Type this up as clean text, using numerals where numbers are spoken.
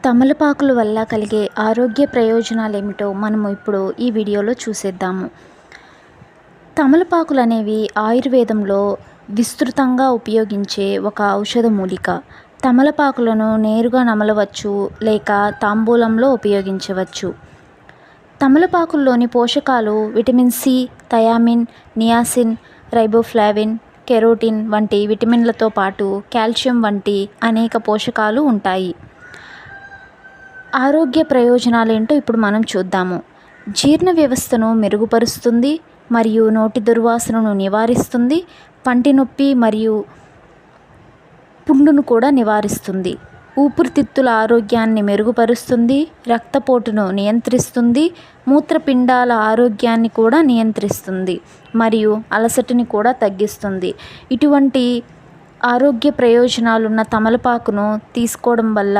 తమలపాకుల వల్ల కలిగే ఆరోగ్య ప్రయోజనాలు ఏమిటో మనము ఇప్పుడు ఈ వీడియోలో చూసేద్దాము. తమలపాకులు అనేవి ఆయుర్వేదంలో విస్తృతంగా ఉపయోగించే ఒక ఔషధ మూలిక. తమలపాకులను నేరుగా నమలవచ్చు లేక తాంబూలంలో ఉపయోగించవచ్చు. తమలపాకుల్లోని పోషకాలు vitamin C, thiamine, niacin, riboflavin, carotene వంటి విటమిన్లతో పాటు కాల్షియం వంటి అనేక పోషకాలు ఉంటాయి. ఆరోగ్య ప్రయోజనాలు ఏంటో ఇప్పుడు మనం చూద్దాము. జీర్ణ వ్యవస్థను మెరుగుపరుస్తుంది మరియు నోటి దుర్వాసనను నివారిస్తుంది. పంటి నొప్పి మరియు పుండును కూడా నివారిస్తుంది. ఊపిరితిత్తుల ఆరోగ్యాన్ని మెరుగుపరుస్తుంది. రక్తపోటును నియంత్రిస్తుంది. మూత్రపిండాల ఆరోగ్యాన్ని కూడా నియంత్రిస్తుంది మరియు అలసటని కూడా తగ్గిస్తుంది. ఇటువంటి ఆరోగ్య ప్రయోజనాలున్న తమలపాకును తీసుకోవడం వల్ల